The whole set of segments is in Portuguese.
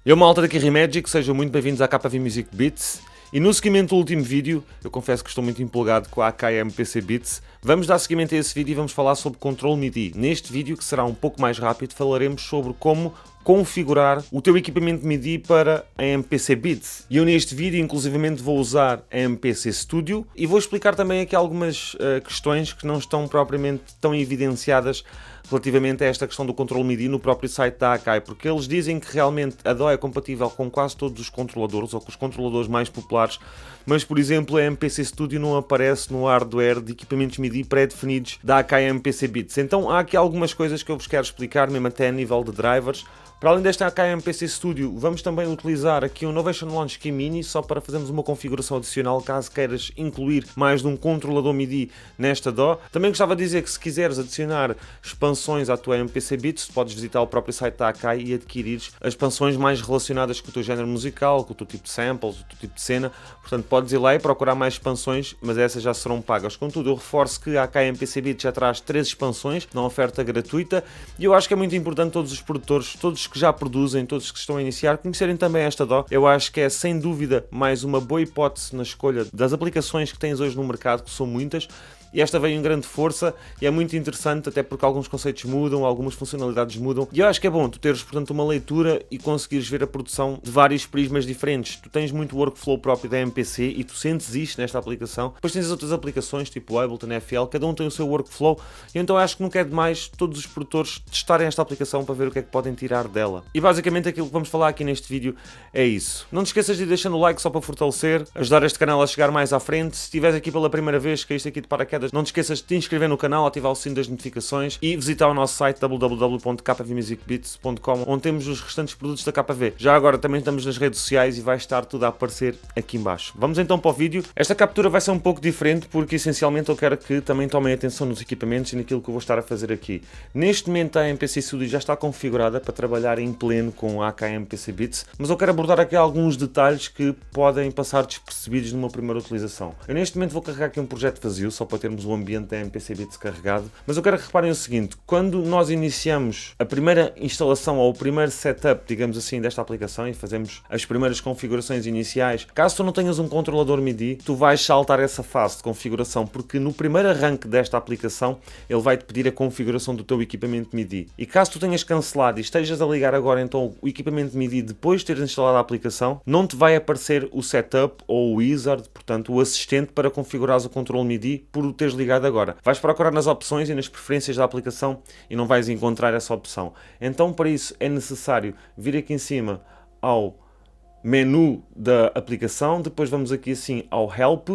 Eu, malta daqui Remagic, sejam muito bem-vindos à KV Music Beats. E no seguimento do último vídeo, eu confesso que estou muito empolgado com a Akai MPC Beats, vamos dar seguimento a esse vídeo e vamos falar sobre controle MIDI. Neste vídeo, que será um pouco mais rápido, falaremos sobre como configurar o teu equipamento MIDI para a MPC Beats. E eu neste vídeo, inclusivamente, vou usar a MPC Studio e vou explicar também aqui algumas questões que não estão propriamente tão evidenciadas relativamente a esta questão do controle MIDI no próprio site da Akai, porque eles dizem que realmente a DAW é compatível com quase todos os controladores, ou com os controladores mais populares, mas, por exemplo, a MPC Studio não aparece no hardware de equipamentos MIDI pré-definidos da Akai MPC Beats. Então há aqui algumas coisas que eu vos quero explicar, mesmo até a nível de drivers. Para além desta Akai MPC Studio, vamos também utilizar aqui o Novation Launch Key Mini, só para fazermos uma configuração adicional, caso queiras incluir mais de um controlador MIDI nesta DAW. Também gostava de dizer que se quiseres adicionar expansões à tua MPC Beats, podes visitar o próprio site da Akai e adquirir as expansões mais relacionadas com o teu género musical, com o teu tipo de samples, o teu tipo de cena. Portanto, podes ir lá e procurar mais expansões, mas essas já serão pagas. Contudo, eu reforço que a Akai MPC Beats já traz 3 expansões na oferta gratuita e eu acho que é muito importante todos os produtores, todos que já produzem, todos que estão a iniciar, conhecerem também esta DAW. Eu acho que é sem dúvida mais uma boa hipótese na escolha das aplicações que tens hoje no mercado, que são muitas. E esta veio em grande força e é muito interessante, até porque alguns conceitos mudam, algumas funcionalidades mudam. E eu acho que é bom tu teres, portanto, uma leitura e conseguires ver a produção de vários prismas diferentes. Tu tens muito workflow próprio da MPC e tu sentes isto nesta aplicação. Depois tens as outras aplicações, tipo o Ableton, FL, cada um tem o seu workflow. E então acho que nunca é demais todos os produtores testarem esta aplicação para ver o que é que podem tirar dela. E basicamente aquilo que vamos falar aqui neste vídeo é isso. Não te esqueças de ir deixando o like só para fortalecer, ajudar este canal a chegar mais à frente. Se estiveres aqui pela primeira vez, caíste aqui de paraquedas, não te esqueças de te inscrever no canal, ativar o sino das notificações e visitar o nosso site www.kvmusicbeats.com, onde temos os restantes produtos da KV. Já agora também estamos nas redes sociais e vai estar tudo a aparecer aqui em baixo. Vamos então para o vídeo. Esta captura vai ser um pouco diferente porque essencialmente eu quero que também tomem atenção nos equipamentos e naquilo que eu vou estar a fazer aqui. Neste momento a MPC Studio já está configurada para trabalhar em pleno com a Akai MPC Beats, mas eu quero abordar aqui alguns detalhes que podem passar despercebidos numa primeira utilização. Eu neste momento vou carregar aqui um projeto vazio, só para termos o ambiente da MPC Beats carregado, mas eu quero que reparem o seguinte: quando nós iniciamos a primeira instalação ou o primeiro setup, digamos assim, desta aplicação e fazemos as primeiras configurações iniciais, caso tu não tenhas um controlador MIDI, tu vais saltar essa fase de configuração, porque no primeiro arranque desta aplicação ele vai-te pedir a configuração do teu equipamento MIDI. E caso tu tenhas cancelado e estejas a ligar agora então o equipamento MIDI depois de teres instalado a aplicação, não te vai aparecer o setup ou o wizard, portanto o assistente para configurares o controle MIDI por o teres ligado agora. Vais procurar nas opções e nas preferências da aplicação e não vais encontrar essa opção. Então para isso é necessário vir aqui em cima ao menu da aplicação, depois vamos aqui assim ao Help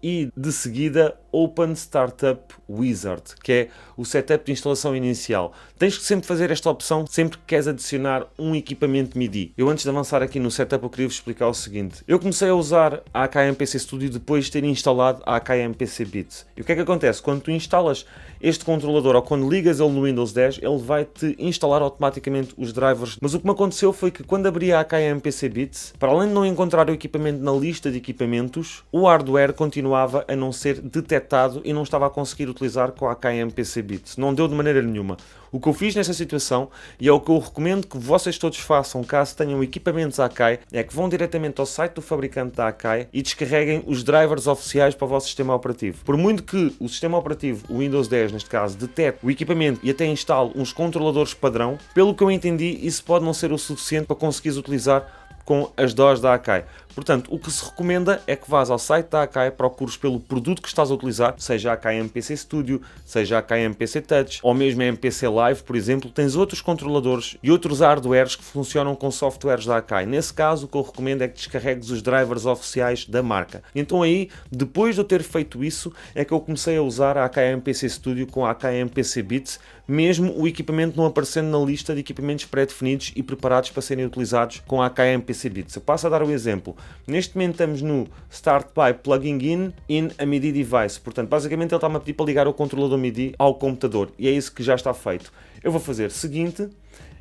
e de seguida Open Startup Wizard, que é o setup de instalação inicial. Tens que sempre fazer esta opção sempre que queres adicionar um equipamento MIDI. Eu antes de avançar aqui no setup eu queria vos explicar o seguinte. Eu comecei a usar a Akai MPC Studio depois de ter instalado a Akai MPC Beats. E o que é que acontece? Quando tu instalas este controlador ou quando ligas ele no Windows 10, ele vai-te instalar automaticamente os drivers. Mas o que me aconteceu foi que quando abri a Akai MPC Beats, para além de não encontrar o equipamento na lista de equipamentos, o hardware continuava a não ser detectado e não estava a conseguir utilizar com a Akai MPC Beats. Não deu de maneira nenhuma. O que eu fiz nessa situação, e é o que eu recomendo que vocês todos façam caso tenham equipamentos Akai, é que vão diretamente ao site do fabricante da Akai e descarreguem os drivers oficiais para o vosso sistema operativo. Por muito que o sistema operativo, o Windows 10 neste caso, detecte o equipamento e até instale uns controladores padrão, pelo que eu entendi, isso pode não ser o suficiente para conseguires utilizar com as DAWs da Akai. Portanto, o que se recomenda é que vás ao site da Akai, procures pelo produto que estás a utilizar, seja a Akai MPC Studio, seja a Akai MPC Touch, ou mesmo a MPC Live, por exemplo, tens outros controladores e outros hardwares que funcionam com softwares da Akai. Nesse caso, o que eu recomendo é que descarregues os drivers oficiais da marca. Então aí, depois de eu ter feito isso, é que eu comecei a usar a Akai MPC Studio com a Akai MPC Beats, mesmo o equipamento não aparecendo na lista de equipamentos pré-definidos e preparados para serem utilizados com a Akai MPC Beats. Eu passo a dar o exemplo. Neste momento estamos no Start by Plugging in a MIDI Device. Portanto, basicamente ele está-me a pedir para ligar o controlador MIDI ao computador. E é isso que já está feito. Eu vou fazer o seguinte.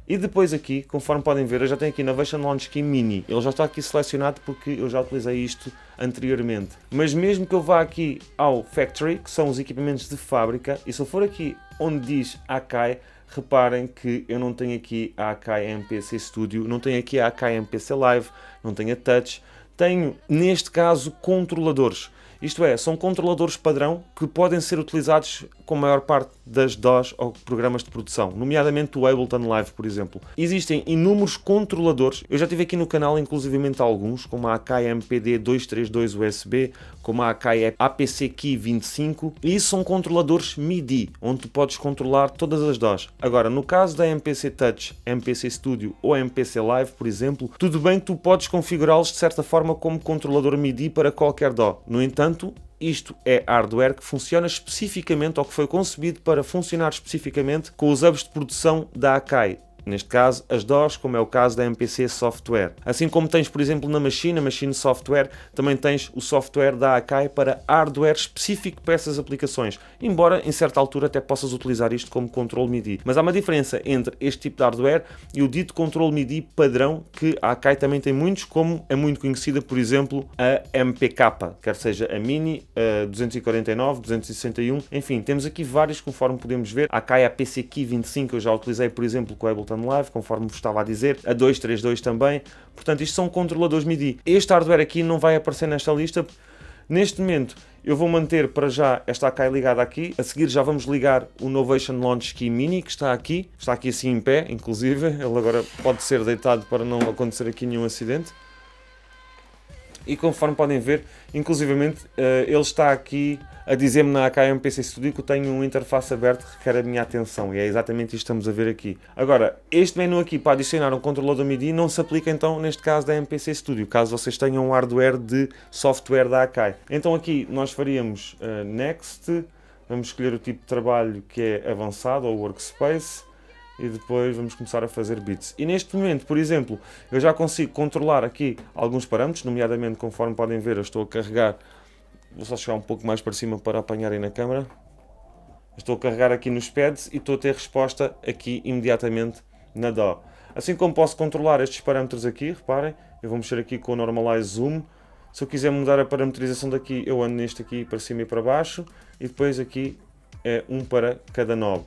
E depois aqui, conforme podem ver, eu já tenho aqui Novation Launch Key Mini. Ele já está aqui selecionado porque eu já utilizei isto anteriormente. Mas mesmo que eu vá aqui ao Factory, que são os equipamentos de fábrica, e se eu for aqui onde diz Akai, reparem que eu não tenho aqui a Akai MPC Studio, não tenho aqui a Akai MPC Live, não tenho a Touch, tenho, neste caso, controladores. Isto é, são controladores padrão que podem ser utilizados com a maior parte das DAWs ou programas de produção, nomeadamente o Ableton Live, por exemplo. Existem inúmeros controladores, eu já tive aqui no canal inclusivamente alguns, como a Akai MPD 232 USB, como a Akai APC Key 25, e isso são controladores MIDI, onde tu podes controlar todas as DAWs. Agora, no caso da MPC Touch, MPC Studio ou MPC Live, por exemplo, tudo bem que tu podes configurá-los de certa forma como controlador MIDI para qualquer DAW. No entanto, isto é hardware que funciona especificamente, ou que foi concebido para funcionar especificamente com os hubs de produção da Akai. Neste caso, as DAWs, como é o caso da MPC Software. Assim como tens, por exemplo, na Machine Software, também tens o software da Akai para hardware específico para essas aplicações. Embora, em certa altura, até possas utilizar isto como controle MIDI. Mas há uma diferença entre este tipo de hardware e o dito controle MIDI padrão, que a Akai também tem muitos, como é muito conhecida, por exemplo, a MPK, quer seja a Mini, a 249, 261, enfim, temos aqui vários, conforme podemos ver. A Akai APC Key 25 eu já utilizei, por exemplo, com o Ableton Live, conforme vos estava a dizer, a 232 também, portanto isto são controladores MIDI. Este hardware aqui não vai aparecer nesta lista. Neste momento eu vou manter para já esta Akai ligada aqui, a seguir já vamos ligar o Novation Launch Key Mini, que está aqui assim em pé, inclusive, ele agora pode ser deitado para não acontecer aqui nenhum acidente. E conforme podem ver, inclusivamente, ele está aqui a dizer-me na Akai MPC Studio que eu tenho uma interface aberta que requer a minha atenção, e é exatamente isto que estamos a ver aqui. Agora, este menu aqui para adicionar um controlador MIDI não se aplica então neste caso da MPC Studio, caso vocês tenham um hardware de software da Akai. Então aqui nós faríamos Next, vamos escolher o tipo de trabalho que é avançado ou Workspace, e depois vamos começar a fazer beats. E neste momento, por exemplo, eu já consigo controlar aqui alguns parâmetros, nomeadamente, conforme podem ver, eu estou a carregar, vou só chegar um pouco mais para cima para apanharem na câmera, estou a carregar aqui nos pads e estou a ter resposta aqui imediatamente na DAW. Assim como posso controlar estes parâmetros aqui, reparem, eu vou mexer aqui com o Normalize Zoom. Se eu quiser mudar a parametrização daqui, eu ando neste aqui para cima e para baixo, e depois aqui é um para cada knob.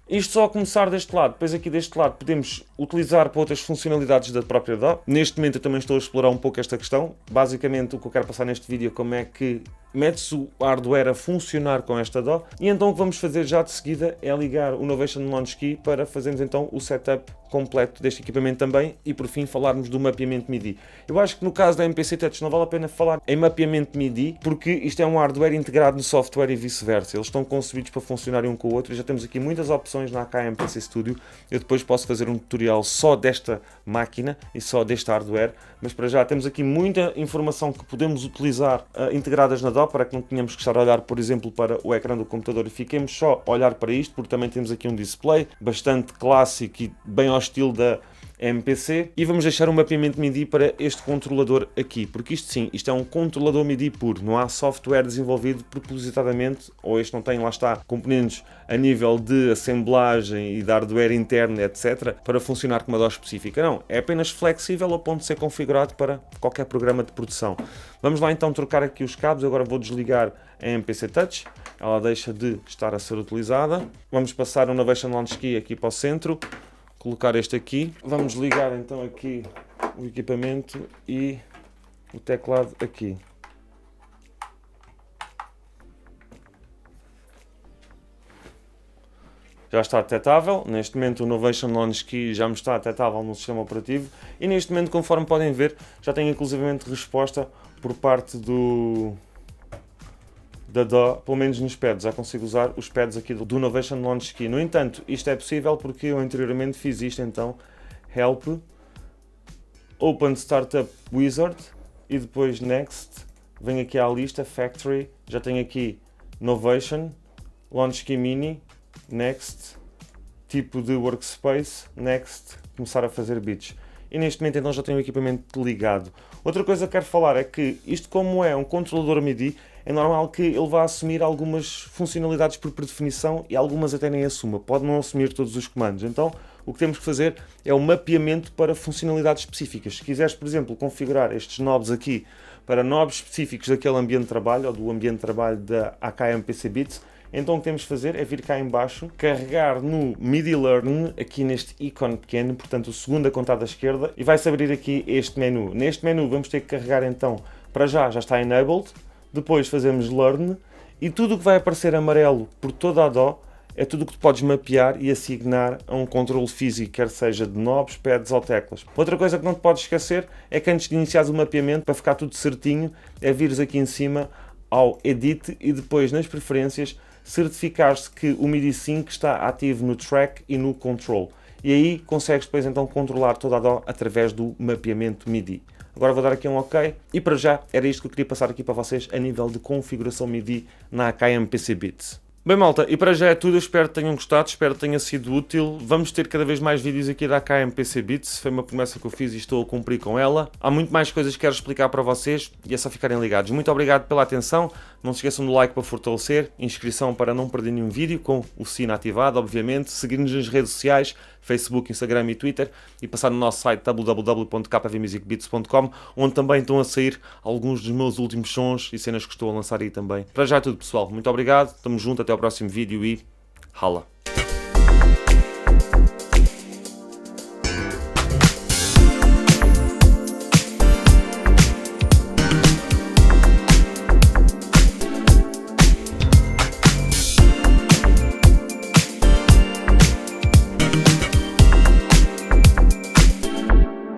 Isto só a começar deste lado, depois aqui deste lado podemos utilizar para outras funcionalidades da própria DAW. Neste momento eu também estou a explorar um pouco esta questão. Basicamente o que eu quero passar neste vídeo é como é que mete-se o hardware a funcionar com esta DAW. E então o que vamos fazer já de seguida é ligar o Novation Launch Key para fazermos então o setup completo deste equipamento também e por fim falarmos do mapeamento MIDI. Eu acho que no caso da MPC Touch não vale a pena falar em mapeamento MIDI porque isto é um hardware integrado no software e vice-versa. Eles estão concebidos para funcionarem um com o outro e já temos aqui muitas opções na Akai MPC Studio. Eu depois posso fazer um tutorial só desta máquina e só deste hardware, mas para já temos aqui muita informação que podemos utilizar integradas na DAW para que não tenhamos que estar a olhar, por exemplo, para o ecrã do computador e fiquemos só a olhar para isto, porque também temos aqui um display bastante clássico e bem ao estilo da MPC, e vamos deixar um mapeamento MIDI para este controlador aqui, porque isto sim, isto é um controlador MIDI puro, não há software desenvolvido propositadamente, ou este não tem, lá está, componentes a nível de assemblagem e de hardware interno, etc, para funcionar com uma DAW específica. Não, é apenas flexível ao ponto de ser configurado para qualquer programa de produção. Vamos lá então trocar aqui os cabos. Agora vou desligar a MPC Touch, ela deixa de estar a ser utilizada. Vamos passar o Novation Launch Key aqui para o centro, colocar este aqui, vamos ligar então aqui o equipamento e o teclado aqui. Já está detectável, neste momento o Novation Launch Key já me está detectável no sistema operativo e neste momento, conforme podem ver, já tenho inclusivamente resposta por parte da DAW, pelo menos nos pads, já consigo usar os pads aqui do Novation Launch Key. No entanto, isto é possível porque eu anteriormente fiz isto, então Help, Open Startup Wizard e depois Next, venho aqui à lista, Factory, já tenho aqui Novation, Launch Key Mini, Next, tipo de Workspace, Next, começar a fazer beats. E neste momento então já tenho o equipamento ligado. Outra coisa que quero falar é que isto, como é um controlador MIDI, é normal que ele vá assumir algumas funcionalidades por predefinição e algumas até nem assuma. Pode não assumir todos os comandos. Então o que temos que fazer é o mapeamento para funcionalidades específicas. Se quiseres, por exemplo, configurar estes knobs aqui para knobs específicos daquele ambiente de trabalho ou do ambiente de trabalho da Akai MPC Beats, Então o que temos de fazer é vir cá em baixo, carregar no MIDI Learn, aqui neste ícone pequeno, portanto o segundo a contar da esquerda, e vai-se abrir aqui este menu. Neste menu vamos ter que carregar então, para já está enabled, depois fazemos Learn, e tudo o que vai aparecer amarelo por toda a DAW é tudo o que tu podes mapear e assignar a um controle físico, quer seja de knobs, pads ou teclas. Outra coisa que não te podes esquecer é que antes de iniciares o mapeamento, para ficar tudo certinho, é vires aqui em cima ao Edit e depois nas preferências certificar-se que o MIDI Sync está ativo no Track e no Control. E aí consegues depois então controlar toda a DAW através do mapeamento MIDI. Agora vou dar aqui um OK e para já era isto que eu queria passar aqui para vocês a nível de configuração MIDI na AKM PC Beats. Bem malta, e para já é tudo, eu espero que tenham gostado, espero que tenha sido útil. Vamos ter cada vez mais vídeos aqui da AKM PC Beats, foi uma promessa que eu fiz e estou a cumprir com ela. Há muito mais coisas que quero explicar para vocês e é só ficarem ligados. Muito obrigado pela atenção, não se esqueçam do like para fortalecer, inscrição para não perder nenhum vídeo, com o sino ativado, obviamente, seguir-nos nas redes sociais, Facebook, Instagram e Twitter, e passar no nosso site www.kvmusicbeats.com, onde também estão a sair alguns dos meus últimos sons e cenas que estou a lançar aí também. Para já é tudo pessoal, muito obrigado, estamos juntos, até ao próximo vídeo e hala!